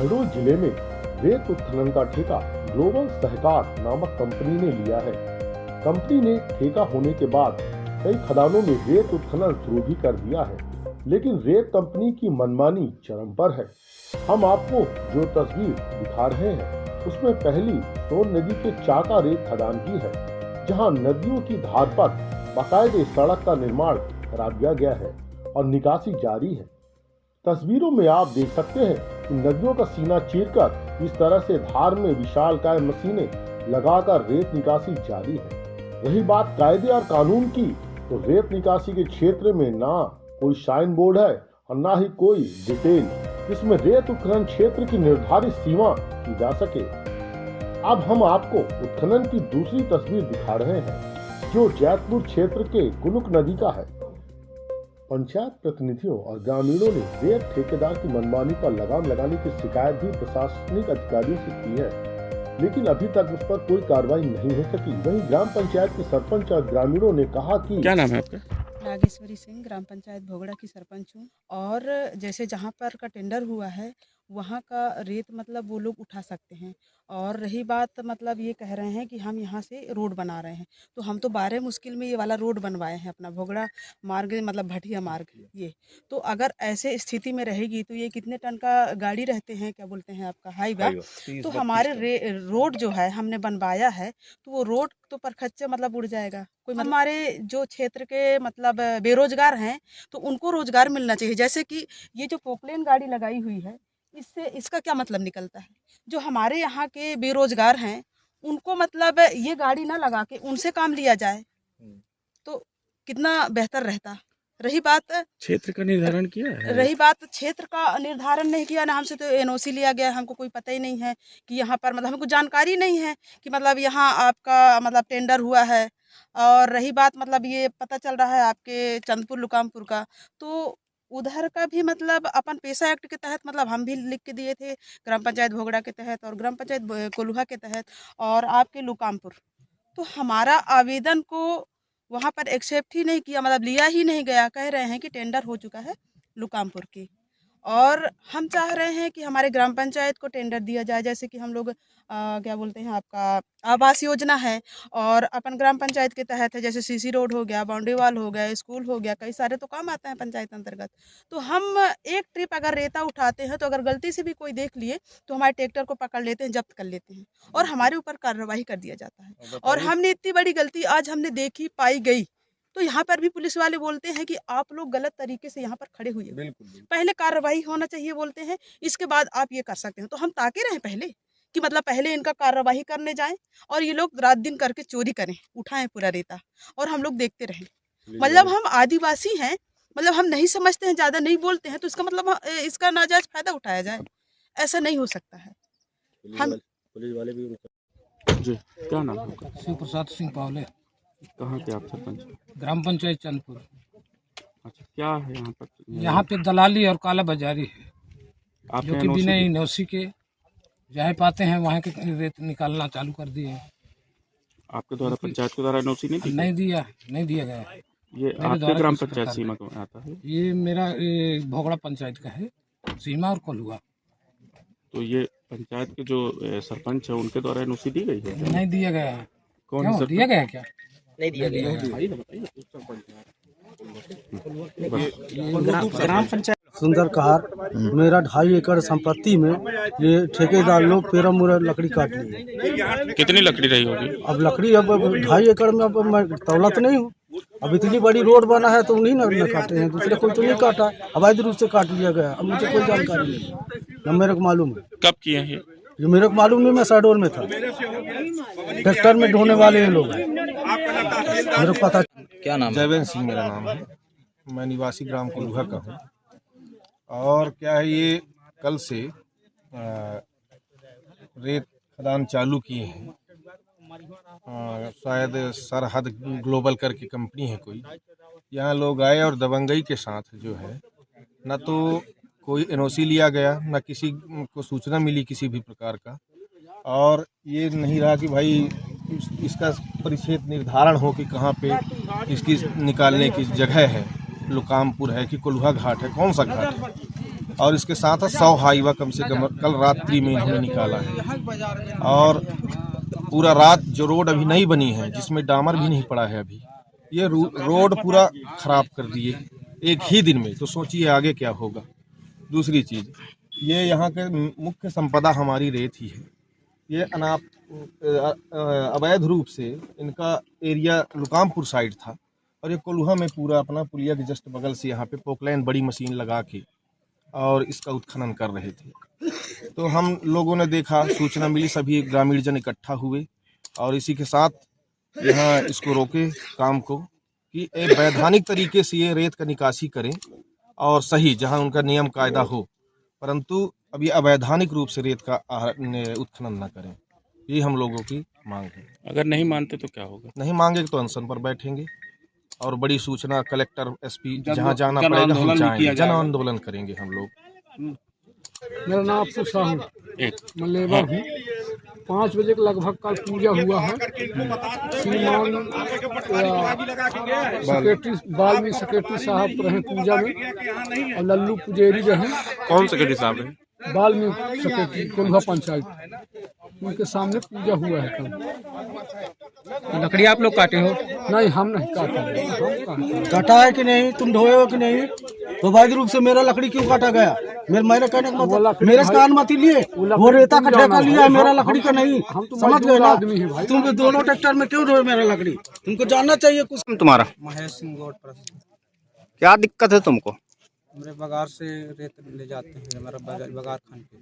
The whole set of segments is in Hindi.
शहडोल जिले में रेत उत्खनन का ठेका ग्लोबल सहकार नामक कंपनी ने लिया है। कंपनी ने ठेका होने के बाद कई खदानों में रेत उत्खनन शुरू भी कर दिया है, लेकिन रेत कंपनी की मनमानी चरम पर है। हम आपको जो तस्वीर दिखा रहे हैं उसमें पहली सोन नदी के चाका रेत खदान की है, जहां नदियों की धार पर बाकायदे सड़क का निर्माण करा दिया गया है और निकासी जारी है। तस्वीरों में आप देख सकते हैं कि नदियों का सीना चीरकर इस तरह से धार में विशालकाय मशीनें लगाकर रेत निकासी जारी है। रही बात कायदे और कानून की, तो रेत निकासी के क्षेत्र में ना कोई साइन बोर्ड है और ना ही कोई डिटेल जिसमें रेत उत्खनन क्षेत्र की निर्धारित सीमा की जा सके। अब हम आपको उत्खनन की दूसरी तस्वीर दिखा रहे हैं, जो जैतपुर क्षेत्र के कुलुक नदी का है। पंचायत प्रतिनिधियों और ग्रामीणों ने रेत ठेकेदार की मनमानी पर लगाम लगाने की शिकायत भी प्रशासनिक अधिकारियों से की है, लेकिन अभी तक उस पर कोई कार्रवाई नहीं हो सकी। वहीं ग्राम पंचायत के सरपंच और ग्रामीणों ने कहा कि क्या नाम है आपका? नागेश्वरी सिंह, ग्राम पंचायत भोगड़ा की सरपंच हूँ। और जैसे जहाँ पर का टेंडर हुआ है वहाँ का रेत मतलब वो लोग उठा सकते हैं। और रही बात मतलब ये कह रहे हैं कि हम यहाँ से रोड बना रहे हैं, तो हम तो 12 मुश्किल में ये वाला रोड बनवाए हैं अपना भोगड़ा मार्ग मतलब भटिया मार्ग। ये तो अगर ऐसे स्थिति में रहेगी तो ये कितने टन का गाड़ी रहते हैं, क्या बोलते हैं आपका हाईवा, तो हमारे रोड जो है हमने बनवाया है तो वो रोड तो परखच्चे मतलब उड़ जाएगा। कोई हमारे जो क्षेत्र के मतलब बेरोजगार हैं तो उनको रोजगार मिलना चाहिए। जैसे कि ये जो पोकलेन गाड़ी लगाई हुई है, इससे इसका क्या मतलब निकलता है, जो हमारे यहाँ के बेरोजगार हैं उनको मतलब ये गाड़ी ना लगा के उनसे काम लिया जाए तो कितना बेहतर रहता। रही बात क्षेत्र का निर्धारण किया है? रही बात क्षेत्र का निर्धारण नहीं किया ना, हमसे तो एनओसी लिया गया, हमको कोई पता ही नहीं है कि यहाँ पर मतलब हमको जानकारी नहीं है कि मतलब यहाँ आपका मतलब टेंडर हुआ है। और रही बात मतलब ये पता चल रहा है आपके चंदपुर लुकामपुर का, तो उधर का भी मतलब अपन पेशा एक्ट के तहत मतलब हम भी लिख के दिए थे ग्राम पंचायत भोगड़ा के तहत और ग्राम पंचायत कोल्हुआ के तहत और आपके लुकामपुर, तो हमारा आवेदन को वहाँ पर एक्सेप्ट ही नहीं किया, मतलब लिया ही नहीं गया। कह रहे हैं कि टेंडर हो चुका है लुकामपुर की, और हम चाह रहे हैं कि हमारे ग्राम पंचायत को टेंडर दिया जाए। जैसे कि हम लोग क्या बोलते हैं आपका आवास योजना है और अपन ग्राम पंचायत के तहत है, जैसे सीसी रोड हो गया, बाउंड्री वाल हो गया, स्कूल हो गया, कई सारे तो काम आते हैं पंचायत अंतर्गत। तो हम एक ट्रिप अगर रेता उठाते हैं तो अगर गलती से भी कोई देख लिए तो हमारे ट्रैक्टर को पकड़ लेते हैं, जब्त कर लेते हैं और हमारे ऊपर कार्रवाई कर दिया जाता है। और हमने इतनी बड़ी गलती आज हमने देखी पाई गई, तो यहाँ पर भी पुलिस वाले बोलते हैं कि आप लोग गलत तरीके से यहाँ पर खड़े हुए हो, पहले कार्रवाई होना चाहिए बोलते हैं, इसके बाद आप ये कर सकते हैं। तो हम ताके रहे पहले कि मतलब पहले इनका कार्रवाई करने जाएं और ये लोग रात दिन करके चोरी करें, उठाएं पूरा रेता और हम लोग देखते रहें। मतलब हम आदिवासी हैं, मतलब हम नहीं समझते हैं, ज़्यादा नहीं बोलते हैं, तो इसका मतलब इसका नाजायज फायदा उठाया जाए, ऐसा नहीं हो सकता है। हम पुलिस वाले भी जी, क्या नाम है आपका? शिव प्रसाद सिंह पावले, कहाँ के आप सरपंच? ग्राम पंचायत चंदपुर। अच्छा, क्या है यहाँ पर? यहाँ पे दलाली और काला बाजारी है, आपने जो कि बिना एनओसी के जहाँ पाते हैं वहाँ के रेत निकालना चालू कर दिए हैं। आपके द्वारा पंचायत के द्वारा एनओसी नहीं नहीं दिया गया है। ये आपके ग्राम पंचायत सीमा में आता है? ये मेरा भोगड़ा पंचायत का है, सीमा और कोल्हुआ। तो ये पंचायत के जो सरपंच है उनके द्वारा एनओसी दी गई है? नहीं दिया गया है। कौन है? दिया गया है क्या? नहीं दिया गया। ग्राम पंचायत सुंदर कहार, मेरा 2.5 एकड़ संपत्ति में ये ठेकेदार लोग पेरा मुरा लकड़ी काट लिए। कितनी लकड़ी रही होगी? अब लकड़ी अब 2.5 एकड़ में अब मैं तौलत नहीं हूँ। अब इतनी बड़ी रोड बना है तो उन्हीं ने काटे हैं, दूसरे कोई तो नहीं काटा, अवैध रूप से काट लिया गया। अब मुझे कोई जानकारी नहीं, न मेरे को मालूम है। कब किए हैं ये मेरे को मालूम नहीं, मैं शहडोल में था, ट्रैक्टर में ढोने वाले ये लोग हैं, मेरे को पता। क्या नाम? जयवेंद्र सिंह मेरा नाम है, मैं निवासी ग्राम कोल्हुआ का हूँ। और क्या है, ये कल से रेत खदान चालू किए हैं, शायद सरहद ग्लोबल करके कंपनी है कोई। यहाँ लोग आए और दबंगई के साथ जो है, न तो कोई एनओसी लिया गया, न किसी को सूचना मिली किसी भी प्रकार का, और ये नहीं रहा कि भाई इसका परिक्षेत्र निर्धारण हो कि कहाँ पे इसकी निकालने की जगह है, लुकामपुर है कि कोल्हुआ घाट है, कौन सा घाट है। और इसके साथ 100 हाईवा कम से कम कल रात्रि में इन्होंने निकाला है। और पूरा रात जो रोड अभी नहीं बनी है, जिसमें डामर भी नहीं पड़ा है अभी, ये रोड पूरा खराब कर दिए एक ही दिन में। तो सोचिए आगे क्या होगा। दूसरी चीज़, ये यहाँ के मुख्य संपदा हमारी रेत ही है। ये अवैध रूप से इनका एरिया लुकामपुर साइड था और ये कोल्हुआ में पूरा अपना पुलिया के जस्ट बगल से यहाँ पे पोकलैन बड़ी मशीन लगा के और इसका उत्खनन कर रहे थे। तो हम लोगों ने देखा, सूचना मिली, सभी ग्रामीण जन इकट्ठा हुए और इसी के साथ यहाँ इसको रोके काम को कि एक वैधानिक तरीके से ये रेत का निकासी करें और सही जहाँ उनका नियम कायदा हो, परंतु अब ये अवैधानिक रूप से रेत का उत्खनन न करें। ये हम लोगों की मांग है। अगर नहीं मानते तो क्या होगा? नहीं मांगेंगे तो अनशन पर बैठेंगे और बड़ी सूचना कलेक्टर, एसपी जहाँ जाना पड़ेगा हम जाएंगे, जन आंदोलन करेंगे हम लोग। मेरा नाम अफसर साहब, मैं लेबर हूँ। 5 बजे के लगभग कल पूजा हुआ है। श्रीमान सेक्रेटरी बाल्मीकि सेक्रेटरी साहब रहे पूजा में और लल्लू पुजेरी रहे। कौन सेक्रेटरी साहब है? बाल्मीकि सेक्रेटरी कोल्हा पंचायत, उनके सामने पूजा हुआ है कल। लकड़ी आप लोग काटे हो? नहीं, हम नहीं काटे। काटा है कि नहीं, तुम ढोए हो कि नहीं? तो वैध रूप से मेरा लकड़ी क्यों काटा गया? मेरे कहने का मतलब मेरे से अनुमति लिए वो रेता का ठेका लिया, मेरा लकड़ी का नहीं। समझ गए ना? तुम दोनों ट्रैक्टर में क्यों ढोए मेरा लकड़ी? तुमको जानना चाहिए कुछ। तुम्हारा महेश सिंह गौड़ प्रसिद्ध। क्या दिक्कत है तुमको? मेरे बगार से रेत ले जाते हैं, हमारा बगार खान पे।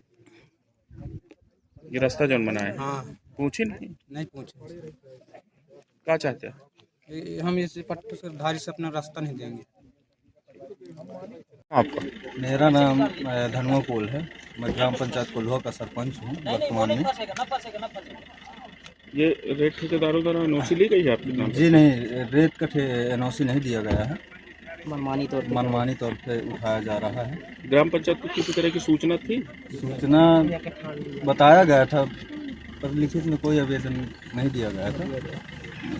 ये रास्ता जौन बना है? हाँ। पूछी नहीं पूछे। क्या चाहते हैं? हम इस पट्टू से धारी से अपना रास्ता नहीं देंगे। आपका? मेरा नाम धनुआ पोल है। मैं ग्राम पंचायत कोल्हुआ का सरपंच हूँ वर्तमान में। ये रेत ठेकेदारों द्वारा एनओसी ली गई है आपके नाम? जी नहीं, रेत का एनओसी नहीं दिया गया है, मनमानी तौर पे उठाया जा रहा है। ग्राम पंचायत को किसी तरह की सूचना थी? सूचना बताया गया था पर लिखित में कोई आवेदन नहीं दिया गया था।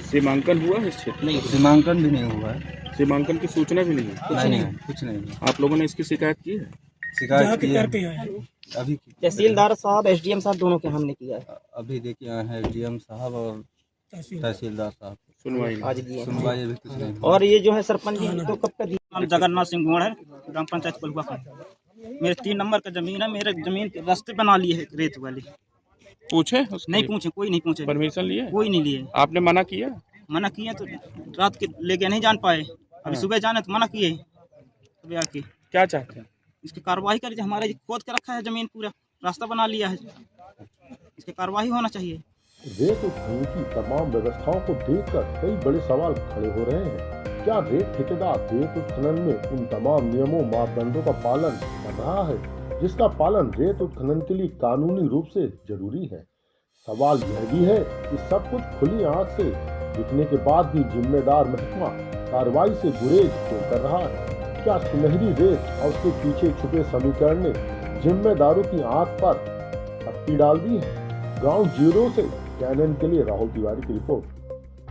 सीमांकन हुआ है इस क्षेत्र में? सीमांकन भी नहीं हुआ है। सीमांकन की सूचना भी नहीं है? नहीं, कुछ नहीं। आप लोगों ने इसकी शिकायत की है? शिकायत की है अभी। तहसीलदार साहब, एसडीएम साहब दोनों के हमने किया है। अभी देखिए है डीएम साहब और तहसीलदार साहब, सुनवाई आज दिए सुनवाई अभी कुछ नहीं। और ये जो है सरपंच जी तो कब का दिया? जगन्नाथ सिंह गौड़ है, ग्राम पंचायत कोल्हुआ का। मेरे 3 नंबर का जमीन है, मेरे जमीन के रास्ते बना लिए है रेत वाले। पूछे? नहीं पूछे, कोई नहीं पूछे। परमिशन लिए? कोई नहीं लिए। आपने मना किया? मना किया तो रात के लेके नहीं जान पाए, अभी सुबह जाने तो मना किए। अभी आके क्या चाहते हैं? इसकी कार्रवाई करें। हमारे खोद के रखा है जमीन, पूरा रास्ता बना लिया है, इसकी कार्रवाई होना चाहिए। रेत उत्खनन की तमाम व्यवस्थाओं को देखकर कई बड़े सवाल खड़े हो रहे हैं। क्या रेत ठेकेदार रेत उत्खनन में उन तमाम नियमों मापदंडों का पालन कर रहा है जिसका पालन रेत उत्खनन के लिए कानूनी रूप से जरूरी है? सवाल यह भी है कि सब कुछ खुली आंख से दिखने के बाद भी जिम्मेदार महकमा कार्रवाई से गुरेज क्यों कर रहा है? क्या सुनहरी रेत और उसके पीछे छुपे समीकरण ने जिम्मेदारों की आंख पर पट्टी डाल दी है? ग्राउंड जीरो से कैनन के लिए राहुल तिवारी की रिपोर्ट।